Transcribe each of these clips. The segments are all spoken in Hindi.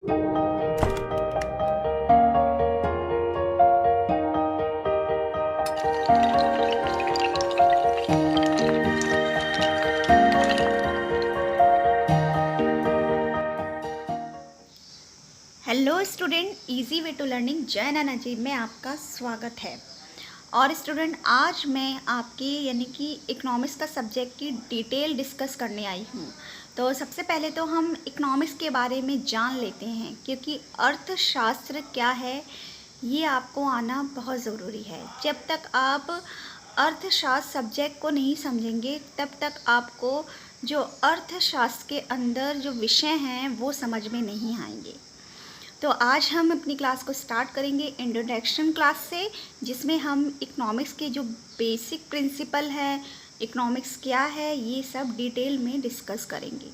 Hello student, easy way to learning Jai Najib में आपका स्वागत है। और स्टूडेंट, आज मैं आपके यानी कि इकोनॉमिक्स का सब्जेक्ट की डिटेल डिस्कस करने आई हूँ। तो सबसे पहले तो हम इकोनॉमिक्स के बारे में जान लेते हैं, क्योंकि अर्थशास्त्र क्या है ये आपको आना बहुत ज़रूरी है। जब तक आप अर्थशास्त्र सब्जेक्ट को नहीं समझेंगे तब तक आपको जो अर्थशास्त्र के अंदर जो विषय हैं वो समझ में नहीं आएंगे। तो आज हम अपनी क्लास को स्टार्ट करेंगे इंट्रोडक्शन क्लास से, जिसमें हम इकोनॉमिक्स के जो बेसिक प्रिंसिपल है, इकोनॉमिक्स क्या है, ये सब डिटेल में डिस्कस करेंगे।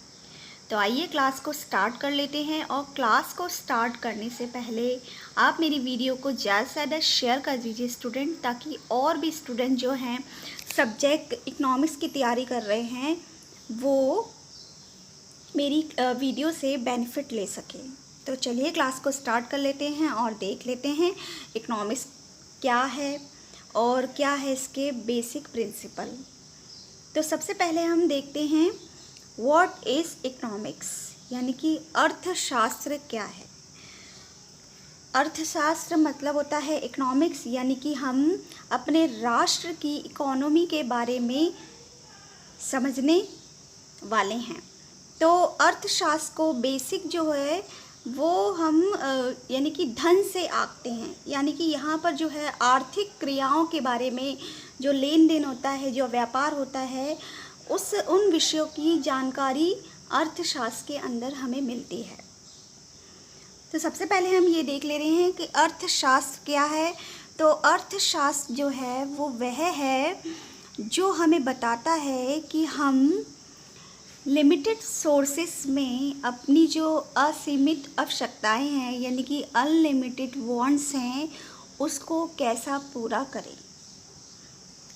तो आइए क्लास को स्टार्ट कर लेते हैं। और क्लास को स्टार्ट करने से पहले आप मेरी वीडियो को ज़्यादा से ज़्यादा शेयर कर दीजिए स्टूडेंट, ताकि और भी स्टूडेंट जो हैं सब्जेक्ट इकोनॉमिक्स की तैयारी कर रहे हैं वो मेरी वीडियो से बेनिफिट ले सकें। तो चलिए क्लास को स्टार्ट कर लेते हैं और देख लेते हैं इकोनॉमिक्स क्या है और क्या है इसके बेसिक प्रिंसिपल। तो सबसे पहले हम देखते हैं व्हाट इज़ इकोनॉमिक्स, यानी कि अर्थशास्त्र क्या है। अर्थशास्त्र मतलब होता है इकोनॉमिक्स, यानी कि हम अपने राष्ट्र की इकोनॉमी के बारे में समझने वाले हैं। तो अर्थशास्त्र को बेसिक जो है वो हम यानी कि धन से आंकते हैं, यानी कि यहाँ पर जो है आर्थिक क्रियाओं के बारे में, जो लेन देन होता है, जो व्यापार होता है, उन विषयों की जानकारी अर्थशास्त्र के अंदर हमें मिलती है। तो सबसे पहले हम ये देख ले रहे हैं कि अर्थशास्त्र क्या है। तो अर्थशास्त्र जो है वो वह है जो हमें बताता है कि हम लिमिटेड सोर्सेस में अपनी जो असीमित आवश्यकताएं हैं, यानी कि अनलिमिटेड वांट्स हैं, उसको कैसा पूरा करें।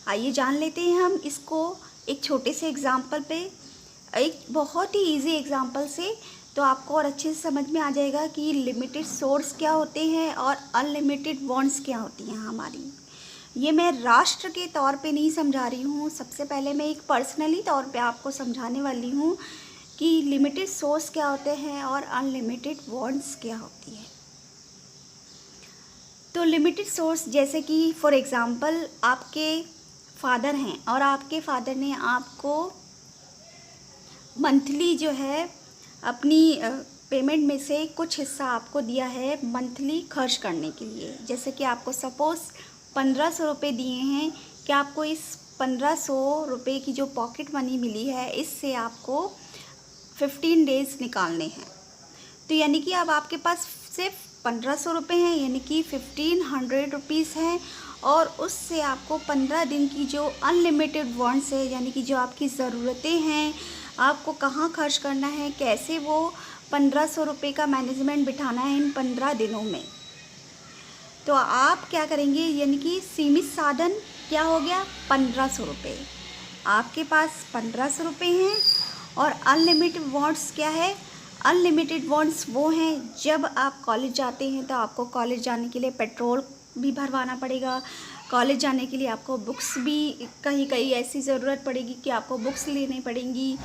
आइए जान लेते हैं हम इसको एक छोटे से एग्जाम्पल पे, एक बहुत ही इजी एग्जाम्पल से। तो आपको और अच्छे से समझ में आ जाएगा कि लिमिटेड सोर्स क्या होते हैं और अनलिमिटेड वांट्स क्या होती हैं हमारी। ये मैं राष्ट्र के तौर पे नहीं समझा रही हूँ, सबसे पहले मैं एक पर्सनली तौर पे आपको समझाने वाली हूँ कि लिमिटेड सोर्स क्या होते हैं और अनलिमिटेड वांट्स क्या होती है। तो लिमिटेड सोर्स जैसे कि फॉर एग्ज़ाम्पल आपके फादर हैं और आपके फादर ने आपको मंथली जो है अपनी पेमेंट में से कुछ हिस्सा आपको दिया है मंथली खर्च करने के लिए। जैसे कि आपको सपोज़ 1500 रुपये दिए हैं कि आपको इस 1500 रुपये की जो पॉकेट मनी मिली है इससे आपको 15 डेज़ निकालने हैं। तो यानी कि अब आपके पास सिर्फ 1500 रुपये हैं, यानी कि 1500 रुपीज़ हैं, और उससे आपको 15 दिन की जो अनलिमिटेड वांट्स है, यानी कि जो आपकी ज़रूरतें हैं, आपको कहाँ खर्च करना है, कैसे वो 1500 रुपये का मैनेजमेंट बिठाना है इन 15 दिनों में। तो आप क्या करेंगे, यानी कि सीमित साधन क्या हो गया 1500 रुपये। आपके पास 1500 रुपये हैं। और अनलिमिटेड वांट्स क्या है, अनलिमिटेड वांट्स वो हैं जब आप कॉलेज जाते हैं तो आपको कॉलेज जाने के लिए पेट्रोल भी भरवाना पड़ेगा, कॉलेज जाने के लिए आपको बुक्स भी कहीं कहीं ऐसी ज़रूरत पड़ेगी कि आपको बुक्स लेनी पड़ेंगी,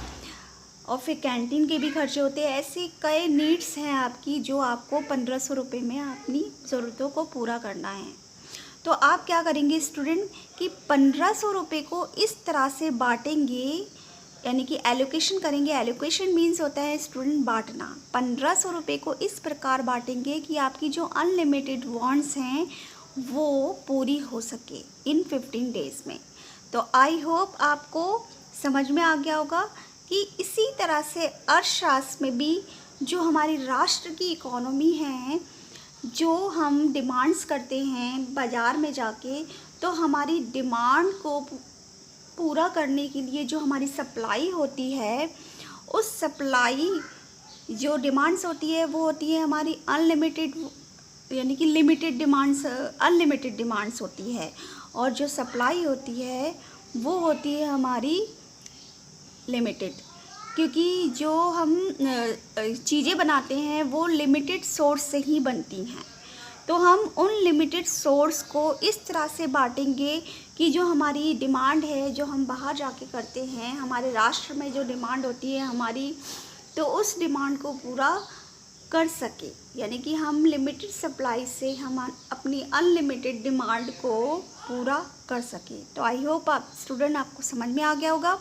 और फिर कैंटीन के भी खर्चे होते हैं। ऐसी कई नीड्स हैं आपकी जो आपको 1500 रुपये में अपनी ज़रूरतों को पूरा करना है। तो आप क्या करेंगे स्टूडेंट कि 1500 रुपये को इस तरह से बांटेंगे, यानी कि एलोकेशन करेंगे। एलोकेशन मीन्स होता है स्टूडेंट बांटना। 1500 रुपये को इस प्रकार बांटेंगे कि आपकी जो अनलिमिटेड वांट्स हैं वो पूरी हो सके इन 15 डेज़ में। तो आई होप आपको समझ में आ गया होगा कि इसी तरह से अर्थशास्त्र में भी जो हमारी राष्ट्र की इकोनॉमी है, जो हम डिमांड्स करते हैं बाज़ार में जाके, तो हमारी डिमांड को पूरा करने के लिए जो हमारी सप्लाई होती है, उस सप्लाई जो डिमांड्स होती है वो होती है हमारी अनलिमिटेड, यानी कि लिमिटेड डिमांड्स, अनलिमिटेड डिमांड्स होती है, और जो सप्लाई होती है वो होती है हमारी लिमिटेड। क्योंकि जो हम चीज़ें बनाते हैं वो लिमिटेड सोर्स से ही बनती हैं। तो हम उन लिमिटेड सोर्स को इस तरह से बांटेंगे कि जो हमारी डिमांड है, जो हम बाहर जाके करते हैं, हमारे राष्ट्र में जो डिमांड होती है हमारी, तो उस डिमांड को पूरा कर सके। यानी कि हम लिमिटेड सप्लाई से हम अपनी अनलिमिटेड डिमांड को पूरा कर सके। तो आई होप आप स्टूडेंट आपको समझ में आ गया होगा।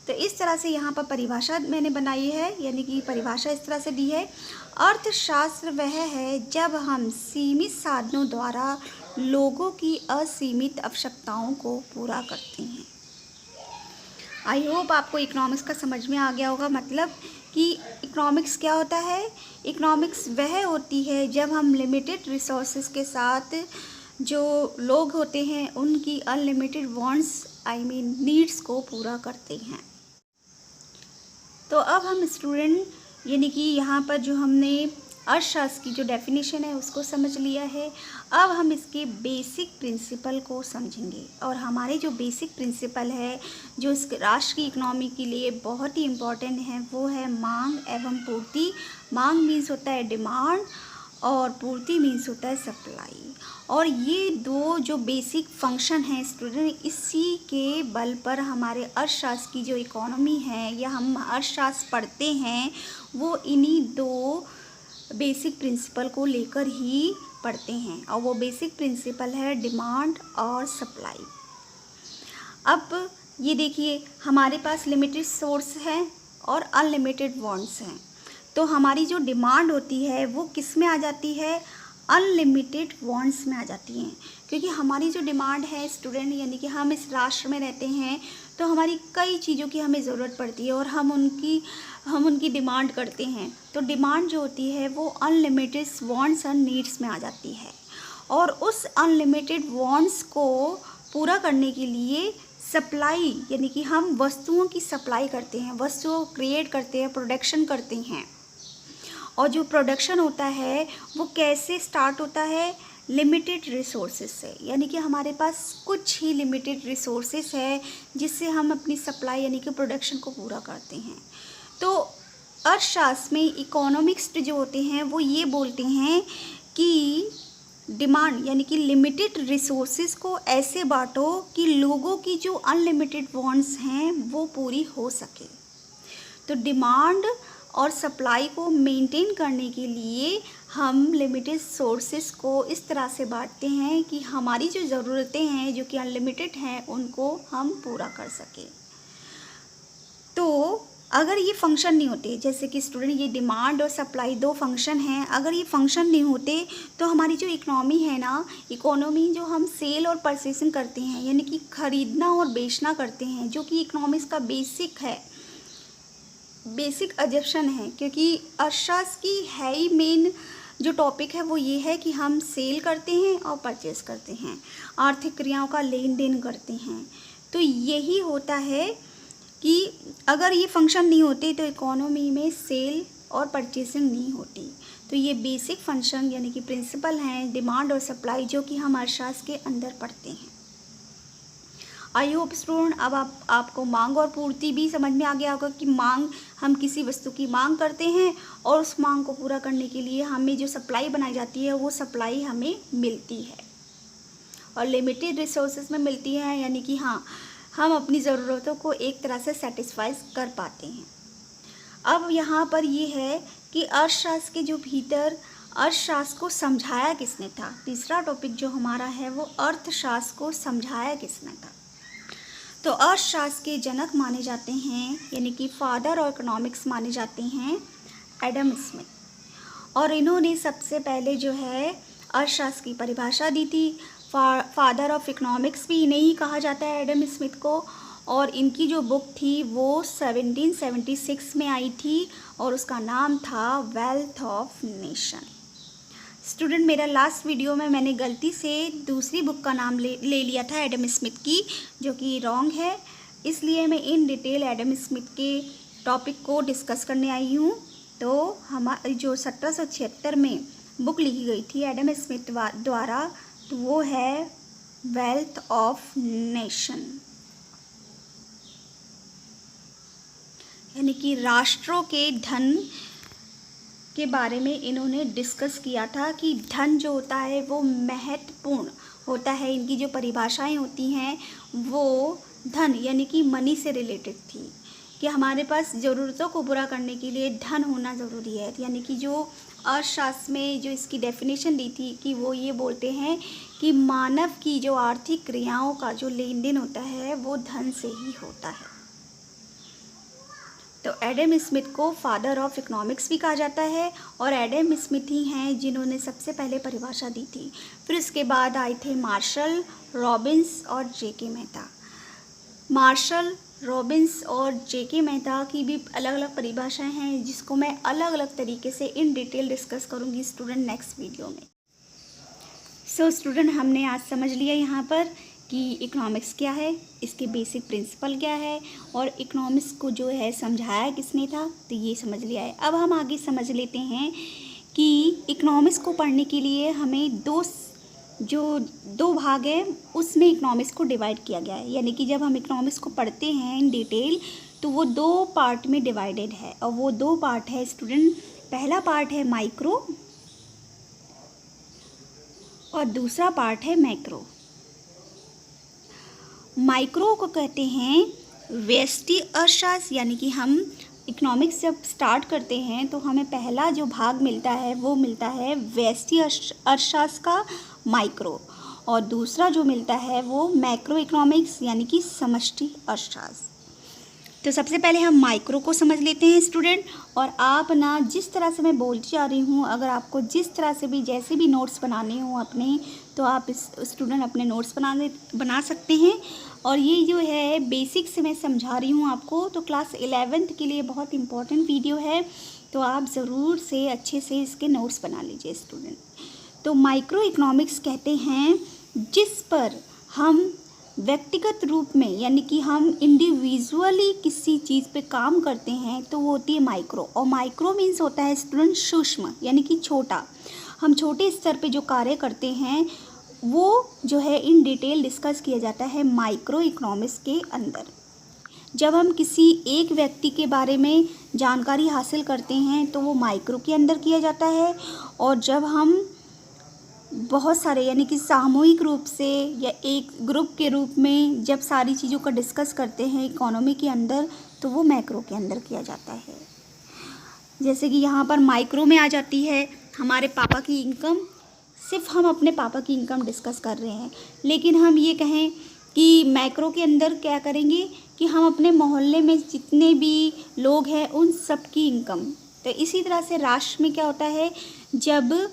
तो इस तरह से यहाँ पर परिभाषा मैंने बनाई है, यानी कि परिभाषा इस तरह से दी है, अर्थशास्त्र वह है जब हम सीमित साधनों द्वारा लोगों की असीमित आवश्यकताओं को पूरा करते हैं। आई होप आपको इकोनॉमिक्स का समझ में आ गया होगा। मतलब कि इकोनॉमिक्स क्या होता है? इकोनॉमिक्स वह होती है जब हम लिमिटेड रिसोर्सेज के साथ जो लोग होते हैं उनकी अनलिमिटेड वांट्स नीड्स को पूरा करते हैं। तो अब हम स्टूडेंट, यानी कि यहाँ पर जो हमने अर्थशास्त्र की जो डेफिनेशन है उसको समझ लिया है, अब हम इसके बेसिक प्रिंसिपल को समझेंगे। और हमारे जो बेसिक प्रिंसिपल है जो इस राष्ट्र की इकोनॉमी के लिए बहुत ही इम्पोर्टेंट है वो है मांग एवं पूर्ति। मांग मीन्स होता है डिमांड और पूर्ति मीन्स होता है सप्लाई। और ये दो जो बेसिक फंक्शन हैं स्टूडेंट, इसी के बल पर हमारे अर्थशास्त्र की जो इकोनॉमी है या हम अर्थशास्त्र पढ़ते हैं वो इन्हीं दो बेसिक प्रिंसिपल को लेकर ही पढ़ते हैं। और वो बेसिक प्रिंसिपल है डिमांड और सप्लाई। अब ये देखिए, हमारे पास लिमिटेड सोर्स है और अनलिमिटेड वांट्स हैं। तो हमारी जो डिमांड होती है वो किस में आ जाती है? अनलिमिटेड वांट्स में आ जाती हैं। क्योंकि हमारी जो डिमांड है स्टूडेंट, यानी कि हम इस राष्ट्र में रहते हैं तो हमारी कई चीज़ों की हमें ज़रूरत पड़ती है और हम उनकी डिमांड करते हैं। तो डिमांड जो होती है वो अनलिमिटेड वांट्स एंड नीड्स में आ जाती है। और उस अनलिमिटेड वांट्स को पूरा करने के लिए सप्लाई, यानी कि हम वस्तुओं की सप्लाई करते हैं, वस्तुओं क्रिएट करते हैं, प्रोडक्शन करते हैं। और जो प्रोडक्शन होता है वो कैसे स्टार्ट होता है? लिमिटेड रिसोर्सेज से। यानी कि हमारे पास कुछ ही लिमिटेड रिसोर्सेज है जिससे हम अपनी सप्लाई यानी कि प्रोडक्शन को पूरा करते हैं। तो अर्थशास्त्र में इकोनॉमिक्स जो होते हैं वो ये बोलते हैं कि डिमांड यानी कि लिमिटेड रिसोर्सेज को ऐसे बांटो कि लोगों की जो अनलिमिटेड वांट्स हैं वो पूरी हो सके। तो डिमांड और सप्लाई को मेंटेन करने के लिए हम लिमिटेड सोर्सेस को इस तरह से बांटते हैं कि हमारी जो ज़रूरतें हैं जो कि अनलिमिटेड हैं उनको हम पूरा कर सकें। तो अगर ये फंक्शन नहीं होते, जैसे कि स्टूडेंट ये डिमांड और सप्लाई दो फंक्शन हैं, अगर ये फंक्शन नहीं होते तो हमारी जो इकोनॉमी है ना, इकोनॉमी जो हम सेल और परचेसिंग करते हैं यानी कि ख़रीदना और बेचना करते हैं, जो कि इकोनॉमिक्स का बेसिक अजम्पशन है। क्योंकि अर्थशास्त्र की है ही मेन जो टॉपिक है वो ये है कि हम सेल करते हैं और परचेस करते हैं, आर्थिक क्रियाओं का लेन देन करते हैं। तो यही होता है कि अगर ये फंक्शन नहीं होते तो इकोनॉमी में सेल और परचेसिंग नहीं होती। तो ये बेसिक फंक्शन यानी कि प्रिंसिपल हैं डिमांड और सप्लाई, जो कि हम अर्थशास्त्र के अंदर पढ़ते हैं। आई होप स्टूडेंट अब आपको मांग और पूर्ति भी समझ में आ गया होगा कि मांग, हम किसी वस्तु की मांग करते हैं और उस मांग को पूरा करने के लिए हमें जो सप्लाई बनाई जाती है वो सप्लाई हमें मिलती है और लिमिटेड रिसोर्सेज में मिलती है। यानी कि हाँ, हम अपनी ज़रूरतों को एक तरह से सेटिस्फाई कर पाते हैं। अब यहाँ पर ये है कि अर्थशास्त्र के जो भीतर अर्थशास्त्र को समझाया किसने था। तीसरा टॉपिक जो हमारा है वो अर्थशास्त्र को समझाया किसने था। तो अर्थशास्त्र के जनक माने जाते हैं यानी कि फादर ऑफ इकोनॉमिक्स माने जाते हैं एडम स्मिथ। और इन्होंने सबसे पहले जो है अर्थशास्त्र की परिभाषा दी थी। फादर ऑफ इकोनॉमिक्स भी इन्हें ही कहा जाता है, एडम स्मिथ को। और इनकी जो बुक थी वो 1776 में आई थी और उसका नाम था वेल्थ ऑफ नेशन। स्टूडेंट, मेरा लास्ट वीडियो में मैंने गलती से दूसरी बुक का नाम ले लिया था एडम स्मिथ की, जो कि रॉन्ग है। इसलिए मैं इन डिटेल एडम स्मिथ के टॉपिक को डिस्कस करने आई हूँ। तो हमारी जो 1776 में बुक लिखी गई थी एडम स्मिथ द्वारा, तो वो है वेल्थ ऑफ नेशन। यानी कि राष्ट्रों के धन के बारे में इन्होंने डिस्कस किया था कि धन जो होता है वो महत्वपूर्ण होता है। इनकी जो परिभाषाएं होती हैं वो धन यानी कि मनी से रिलेटेड थी कि हमारे पास ज़रूरतों को पूरा करने के लिए धन होना ज़रूरी है। यानी कि जो अर्थशास्त्र में जो इसकी डेफिनेशन दी थी कि वो ये बोलते हैं कि मानव की जो आर्थिक क्रियाओं का जो लेन देन होता है वो धन से ही होता है। तो एडम स्मिथ को फादर ऑफ इकोनॉमिक्स भी कहा जाता है और एडम स्मिथ ही हैं जिन्होंने सबसे पहले परिभाषा दी थी। फिर उसके बाद आए थे मार्शल, रॉबिन्स और जेके मेहता। मार्शल, रॉबिन्स और जेके मेहता की भी अलग अलग परिभाषाएं हैं जिसको मैं अलग अलग तरीके से इन डिटेल डिस्कस करूंगी स्टूडेंट नेक्स्ट वीडियो में। सो स्टूडेंट, हमने आज समझ लिया यहाँ पर कि इकोनॉमिक्स क्या है, इसके बेसिक प्रिंसिपल क्या है और इकोनॉमिक्स को जो है समझाया किसने था, तो ये समझ लिया है। अब हम आगे समझ लेते हैं कि इकोनॉमिक्स को पढ़ने के लिए हमें दो भाग है उसमें इकोनॉमिक्स को डिवाइड किया गया है। यानी कि जब हम इकोनॉमिक्स को पढ़ते हैं इन डिटेल तो वो 2 पार्ट में डिवाइडेड है और वो 2 पार्ट है स्टूडेंट। पहला पार्ट है माइक्रो और दूसरा पार्ट है मैक्रो। माइक्रो को कहते हैं व्यष्टि अर्थशास्त्र। यानी कि हम इकोनॉमिक्स जब स्टार्ट करते हैं तो हमें पहला जो भाग मिलता है वो मिलता है व्यष्टि अर्थशास्त्र का माइक्रो, और दूसरा जो मिलता है वो मैक्रो इकोनॉमिक्स यानी कि समष्टि अर्थशास्त्र। तो सबसे पहले हम माइक्रो को समझ लेते हैं स्टूडेंट। और आप ना जिस तरह से मैं बोलती जा रही हूँ, अगर आपको जिस तरह से भी जैसे भी नोट्स बनाने हों अपने, तो आप इस स्टूडेंट अपने नोट्स बना सकते हैं। और ये जो है बेसिक से मैं समझा रही हूँ आपको, तो क्लास 11th के लिए बहुत इम्पॉर्टेंट वीडियो है, तो आप ज़रूर से अच्छे से इसके नोट्स बना लीजिए स्टूडेंट। तो माइक्रो इकोनॉमिक्स कहते हैं जिस पर हम व्यक्तिगत रूप में यानी कि हम इंडिविजुअली किसी चीज़ पे काम करते हैं तो वो होती है माइक्रो। और माइक्रो मीन्स होता है स्टूडेंट सूक्ष्म यानी कि छोटा। हम छोटे स्तर पे जो कार्य करते हैं वो जो है इन डिटेल डिस्कस किया जाता है माइक्रो इकोनॉमिक्स के अंदर। जब हम किसी एक व्यक्ति के बारे में जानकारी हासिल करते हैं तो वो माइक्रो के अंदर किया जाता है, और जब हम बहुत सारे यानी कि सामूहिक रूप से या एक ग्रुप के रूप में जब सारी चीज़ों का डिस्कस करते हैं इकोनॉमी के अंदर तो वो मैक्रो के अंदर किया जाता है। जैसे कि यहाँ पर माइक्रो में आ जाती है हमारे पापा की इनकम। सिर्फ हम अपने पापा की इनकम डिस्कस कर रहे हैं, लेकिन हम ये कहें कि मैक्रो के अंदर क्या करेंगे कि हम अपने मोहल्ले में जितने भी लोग हैं उन सब की इनकम। तो इसी तरह से राष्ट्र में क्या होता है, जब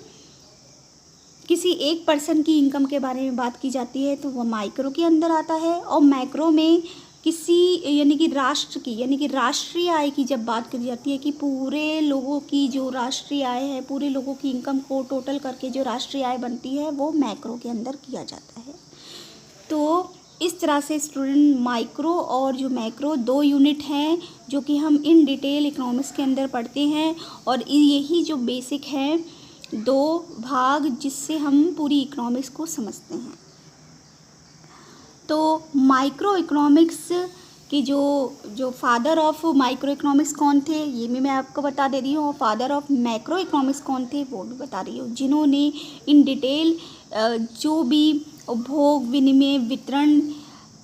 किसी एक पर्सन की इनकम के बारे में बात की जाती है तो वो माइक्रो के अंदर आता है। और मैक्रो में किसी यानी कि राष्ट्र की यानी कि राष्ट्रीय आय की जब बात करी जाती है कि पूरे लोगों की जो राष्ट्रीय आय है, पूरे लोगों की इनकम को टोटल करके जो राष्ट्रीय आय बनती है वो मैक्रो के अंदर किया जाता है। तो इस तरह से स्टूडेंट माइक्रो और जो मैक्रो 2 यूनिट हैं जो कि हम इन डिटेल इकोनॉमिक्स के अंदर पढ़ते हैं, और यही जो बेसिक है 2 भाग जिससे हम पूरी इकोनॉमिक्स को समझते हैं। तो माइक्रो इकोनॉमिक्स के जो फादर ऑफ माइक्रो इकोनॉमिक्स कौन थे ये भी मैं आपको बता दे रही हूँ, और फादर ऑफ मैक्रो इकोनॉमिक्स कौन थे वो भी बता रही हूँ, जिन्होंने इन डिटेल जो भी उपभोग, विनिमय, वितरण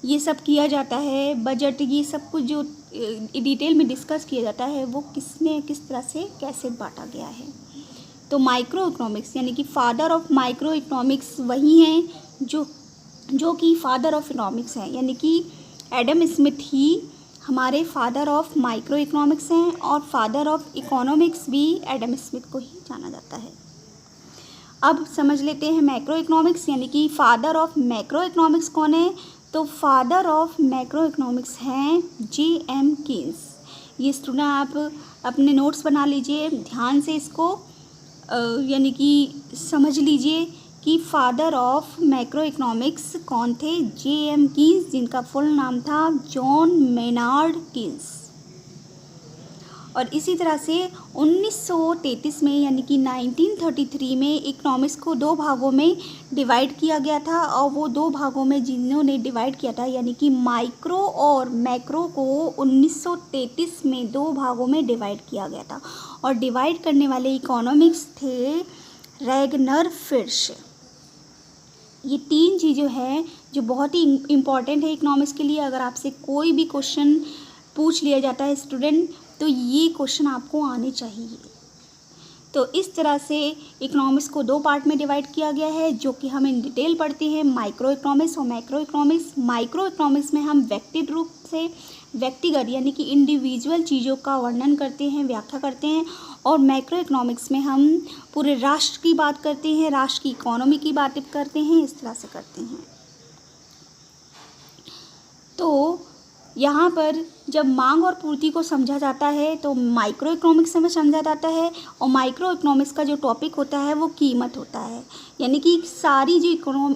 ये सब किया जाता है, बजट, ये सब कुछ जो डिटेल में डिस्कस किया जाता है वो किस तरह से कैसे बांटा गया है। तो माइक्रो इकोनॉमिक्स यानी कि फादर ऑफ माइक्रो इकोनॉमिक्स वही हैं जो कि फादर ऑफ इकोनॉमिक्स हैं, यानी कि एडम स्मिथ ही हमारे फादर ऑफ माइक्रो इकोनॉमिक्स हैं, और फादर ऑफ इकोनॉमिक्स भी एडम स्मिथ को ही जाना जाता है। अब समझ लेते हैं मैक्रो इकोनॉमिक्स यानी कि फादर ऑफ मैक्रो इकोनॉमिक्स कौन है। तो फादर ऑफ मैक्रो इकोनॉमिक्स हैं J.M. कीन्स। ये स्टूडेंट आप अपने नोट्स बना लीजिए, ध्यान से इसको यानी कि समझ लीजिए कि फादर ऑफ मैक्रो इकोनॉमिक्स कौन थे, J.M. कीन्स, जिनका फुल नाम था जॉन मेनार्ड कीन्स। और इसी तरह से 1933 में यानी कि 1933 में इकोनॉमिक्स को दो भागों में डिवाइड किया गया था, और वो दो भागों में जिन्होंने डिवाइड किया था यानी कि माइक्रो और मैक्रो को 1933 में दो भागों में डिवाइड किया गया था। और डिवाइड करने वाले इकोनॉमिक्स थे रैगनर फिश। ये तीन चीज़ें हैं जो बहुत ही इम्पॉर्टेंट है इकोनॉमिक्स के लिए। अगर आपसे कोई भी क्वेश्चन पूछ लिया जाता है स्टूडेंट, तो ये क्वेश्चन आपको आने चाहिए। तो इस तरह से इकोनॉमिक्स को दो पार्ट में डिवाइड किया गया है, जो कि हम इन डिटेल पढ़ते हैं, माइक्रो इकोनॉमिक्स और मैक्रो इकोनॉमिक्स। माइक्रो इकोनॉमिक्स में हम व्यक्तिगत रूप से व्यक्तिगत यानी कि इंडिविजुअल चीज़ों का वर्णन करते हैं, व्याख्या करते हैं। और मैक्रो इकोनॉमिक्स में हम पूरे राष्ट्र की बात करते हैं, राष्ट्र की इकोनॉमी की बात करते हैं, इस तरह से करते हैं। तो यहाँ पर जब मांग और पूर्ति को समझा जाता है तो माइक्रो इकोनॉमिक्स में समझा जाता है, और माइक्रो इकोनॉमिक्स का जो टॉपिक होता है वो कीमत होता है। यानी कि सारी जो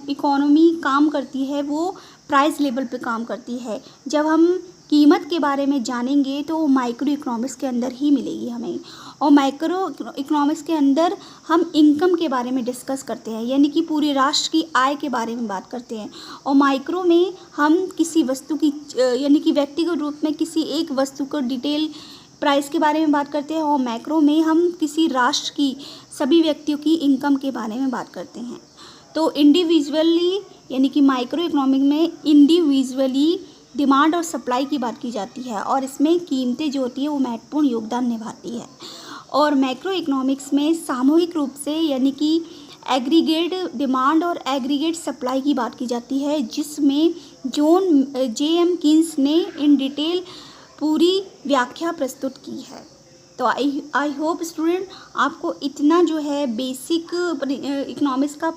इकोनॉमी काम करती है वो प्राइस लेवल पे काम करती है। जब हम कीमत के बारे में जानेंगे तो माइक्रो इकोनॉमिक्स के अंदर ही मिलेगी हमें। और माइक्रो इकोनॉमिक्स के अंदर हम इनकम के बारे में डिस्कस करते हैं, यानी कि पूरे राष्ट्र की आय के बारे में बात करते हैं। और माइक्रो में हम किसी वस्तु की यानी कि व्यक्तिगत रूप में किसी एक वस्तु को डिटेल प्राइस के बारे में बात करते हैं। और मैक्रो में हम किसी राष्ट्र की सभी व्यक्तियों की इनकम के बारे में बात करते हैं। तो इंडिविजुअली यानी कि माइक्रो इकोनॉमिक में इंडिविजुअली डिमांड और सप्लाई की बात की जाती है, और इसमें कीमतें जो होती है वो महत्वपूर्ण योगदान निभाती है। और मैक्रो इकोनॉमिक्स में सामूहिक रूप से यानी कि एग्रीगेट डिमांड और एग्रीगेट सप्लाई की बात की जाती है, जिसमें जॉन J.M. कीन्स ने इन डिटेल पूरी व्याख्या प्रस्तुत की है। तो आई होप स्टूडेंट आपको इतना जो है बेसिक इकोनॉमिक्स का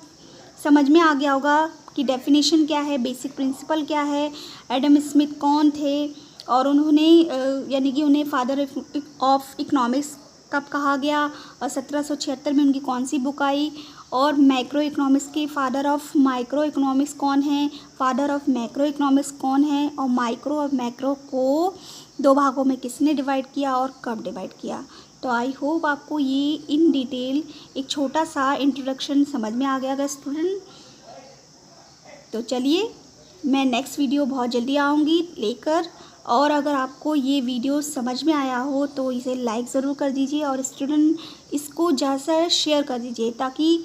समझ में आ गया होगा कि डेफिनेशन क्या है, बेसिक प्रिंसिपल क्या है, एडम स्मिथ कौन थे, और उन्होंने यानी कि उन्हें फादर ऑफ इकोनॉमिक्स कब कहा गया, और 1776 में उनकी कौन सी बुक आई, और मैक्रो इकोनॉमिक्स के फादर ऑफ माइक्रो इकोनॉमिक्स कौन है, फादर ऑफ मैक्रो इकोनॉमिक्स कौन है, और माइक्रो और मैक्रो को दो भागों में किसने डिवाइड किया और कब डिवाइड किया। तो आई होप आपको ये इन डिटेल एक छोटा सा इंट्रोडक्शन समझ में आ गया स्टूडेंट। तो चलिए मैं नेक्स्ट वीडियो बहुत जल्दी आऊँगी लेकर, और अगर आपको ये वीडियो समझ में आया हो तो इसे लाइक ज़रूर कर दीजिए, और स्टूडेंट इसको ज़्यादा से शेयर कर दीजिए, ताकि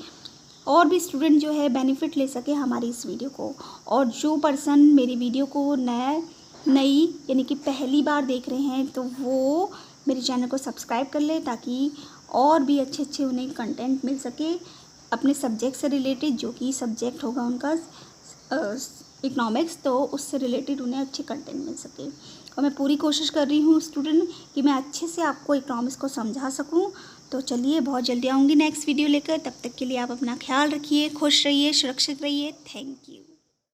और भी स्टूडेंट जो है बेनिफिट ले सके हमारी इस वीडियो को। और जो पर्सन मेरी वीडियो को नई यानी कि पहली बार देख रहे हैं तो वो मेरे चैनल को सब्सक्राइब कर ले, ताकि और भी अच्छे उन्हें कंटेंट मिल सके अपने सब्जेक्ट से रिलेटेड, जो कि सब्जेक्ट होगा उनका इकोनॉमिक्स, तो उससे रिलेटेड उन्हें अच्छे कंटेंट मिल सके। और मैं पूरी कोशिश कर रही हूँ स्टूडेंट कि मैं अच्छे से आपको इकोनॉमिक्स को समझा सकूँ। तो चलिए बहुत जल्दी आऊँगी नेक्स्ट वीडियो लेकर, तब तक के लिए आप अपना ख्याल रखिए, खुश रहिए, सुरक्षित रहिए। Thank you.